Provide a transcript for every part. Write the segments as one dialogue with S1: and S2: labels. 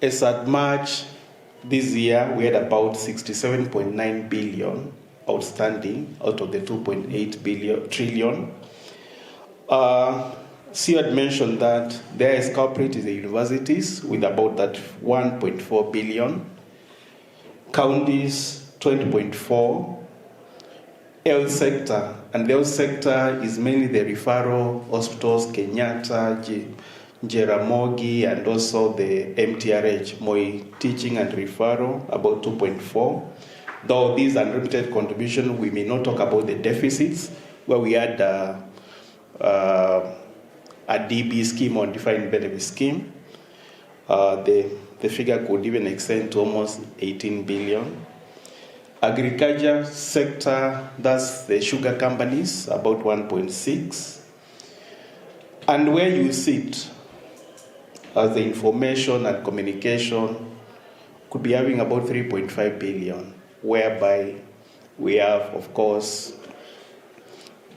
S1: as at March this year, we had about 67.9 billion outstanding out of the 2.8 trillion. CEO had mentioned that there is culprit is the universities with about that 1.4 billion, counties 20.4, health sector, and the health sector is mainly the referral hospitals, Kenyatta, Jaramogi, and also the MTRH, Moi Teaching and Referral, about 2.4. Though these unlimited contribution, we may not talk about the deficits, where we had a DB scheme or defined benefit scheme. The figure could even extend to almost 18 billion. Agriculture sector, that's the sugar companies, about 1.6. And where you sit as the information and communication could be having about 3.5 billion, whereby we have, of course,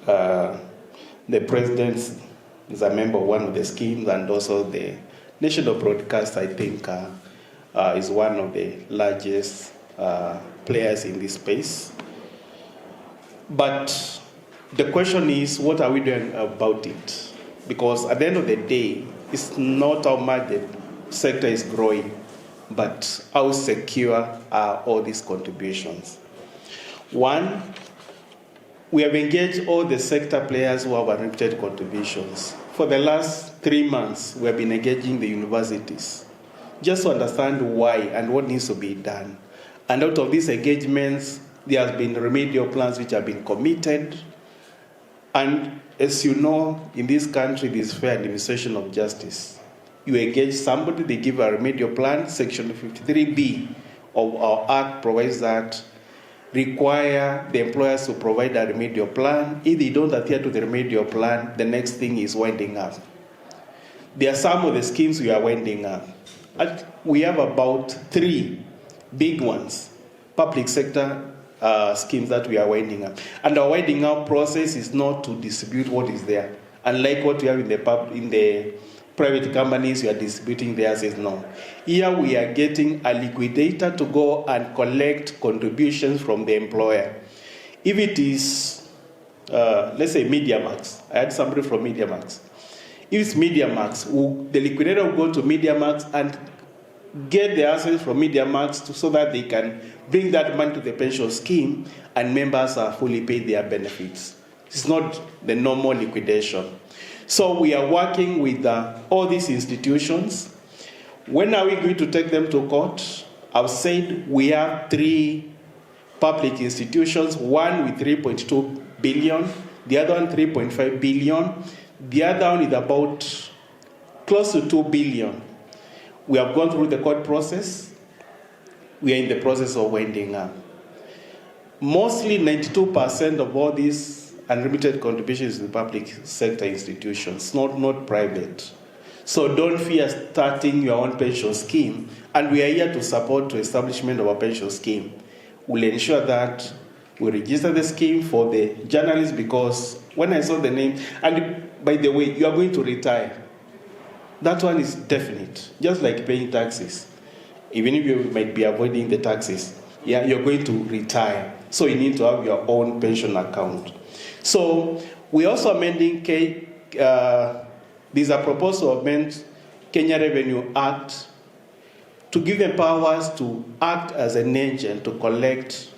S1: the president is a member of one of the schemes, and also the national broadcast, I think, is one of the largest players in this space. But the question is, what are we doing about it? Because at the end of the day, it's not how much the sector is growing, but how secure are all these contributions. One, we have engaged all the sector players who have unlimited contributions. For the last 3 months, we have been engaging the universities just to understand why and what needs to be done. And out of these engagements, there has been remedial plans which have been committed. And as you know, in this country, there is fair administration of justice. You engage somebody, they give a remedial plan. Section 53B of our Act provides that require the employers to provide a remedial plan. If they don't adhere to the remedial plan, the next thing is winding up. There are some of the schemes we are winding up. We have about 3 big ones, public sector schemes that we are winding up. And our winding up process is not to distribute what is there. Unlike what we have in the private companies, we are distributing their assets. No. Here we are getting a liquidator to go and collect contributions from the employer. If it is, let's say, MediaMax. I had somebody from MediaMax. If it's MediaMax, the liquidator will go to MediaMax and get the assets from MediaMax so that they can bring that money to the pension scheme and members are fully paid their benefits. It's not the normal liquidation. So we are working with all these institutions. When are we going to take them to court? I've said we have 3 public institutions, one with 3.2 billion, the other one 3.5 billion, the other one is about close to 2 billion. We have gone through the court process. We are in the process of winding up. Mostly 92% of all these unlimited contributions in public sector institutions, not private. So don't fear starting your own pension scheme, and we are here to support the establishment of a pension scheme. We'll ensure that we register the scheme for the journalists, because when I saw the name, and by the way, you are going to retire. That one is definite, just like paying taxes. Even if you might be avoiding the taxes, you're going to retire. So you need to have your own pension account. So we're also amending, there's a proposal to amend Kenya Revenue Act to give them powers to act as an agent to collect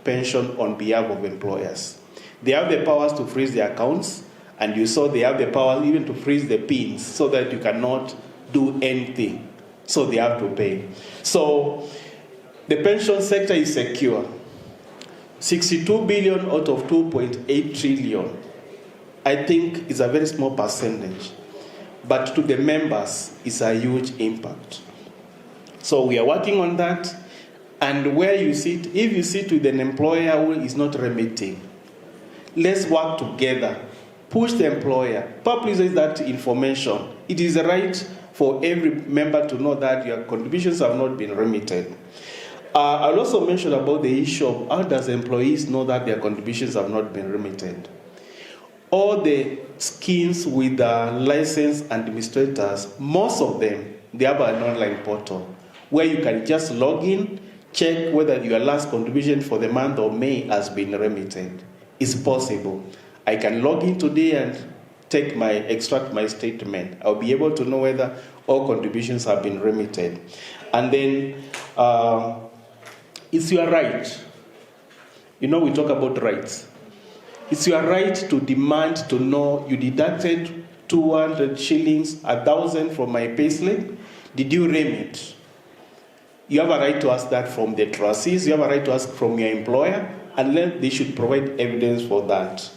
S1: pension on behalf of employers. They have the powers to freeze the accounts, and you saw they have the power even to freeze the PINs so that you cannot do anything. So they have to pay. So the pension sector is secure. 62 billion out of 2.8 trillion, I think is a very small percentage. But to the members, it's a huge impact. So we are working on that. And where you sit, if you sit with an employer who is not remitting, let's work together. Push the employer. Publicize that information. It is right for every member to know that your contributions have not been remitted. I'll also mention about the issue of how does employees know that their contributions have not been remitted. All the schemes with licensed administrators, most of them, they have an online portal where you can just log in, check whether your last contribution for the month of May has been remitted. It's possible. I can log in today and extract my statement. I'll be able to know whether all contributions have been remitted. And then it's your right. We talk about rights. It's your right to demand to know you deducted 200 shillings, 1,000 from my payslip. Did you remit? You have a right to ask that from the trustees. You have a right to ask from your employer, and then they should provide evidence for that.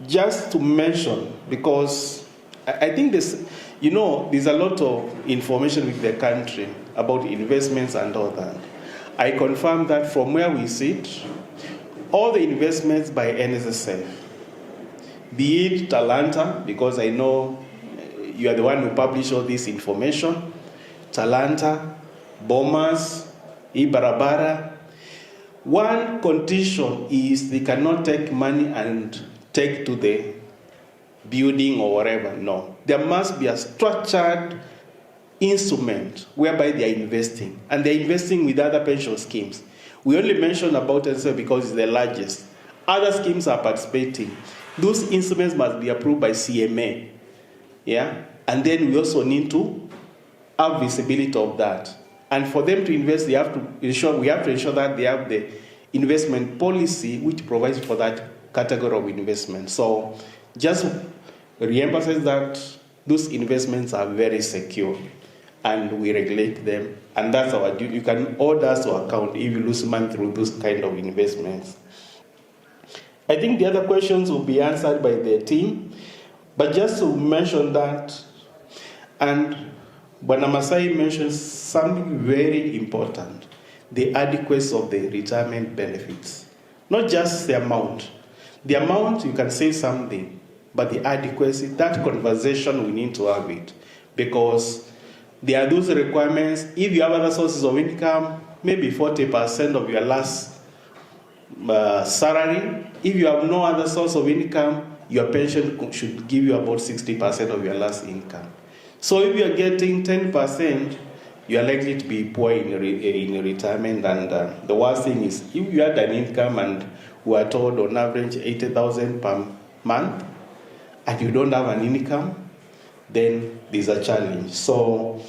S1: Just to mention, because I think there's a lot of information with the country about investments and all that. I confirm that from where we sit, all the investments by NSSF, be it Talanta, because I know you are the one who published all this information, Talanta, Bomas, Ibarabara, one condition is they cannot take money and take to the building or whatever. No. There must be a structured instrument whereby they are investing, and they're investing with other pension schemes. We only mention about NSSF because it's the largest. Other schemes are participating. Those instruments must be approved by CMA. Yeah? And then we also need to have visibility of that. And for them to invest, we have to ensure that they have the investment policy which provides for that category of investment. So just re-emphasize that those investments are very secure and we regulate them. And that's our duty. You can hold us to account if you lose money through those kind of investments. I think the other questions will be answered by the team. But just to mention that, and Bwana Masai mentioned something very important, the adequacy of the retirement benefits. Not just the amount. The amount, you can say something, but the adequacy, that conversation we need to have it. Because there are those requirements. If you have other sources of income, maybe 40% of your last salary. If you have no other source of income, your pension should give you about 60% of your last income. So if you are getting 10%, you are likely to be poor in retirement. And the worst thing is, if you had an income and we are told on average 80,000 per month, and you don't have an income, then there's a challenge. So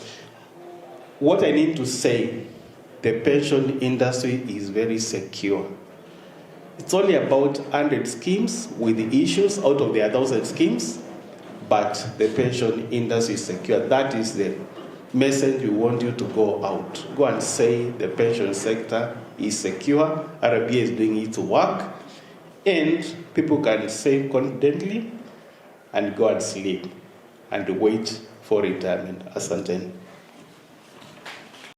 S1: what I need to say, the pension industry is very secure. It's only about 100 schemes with the issues out of the 1,000 schemes, but the pension industry is secure. That is the message we want you to go out. Go and say the pension sector is secure, RBA is doing its work, and people can save confidently and go and sleep and wait for retirement. Asante.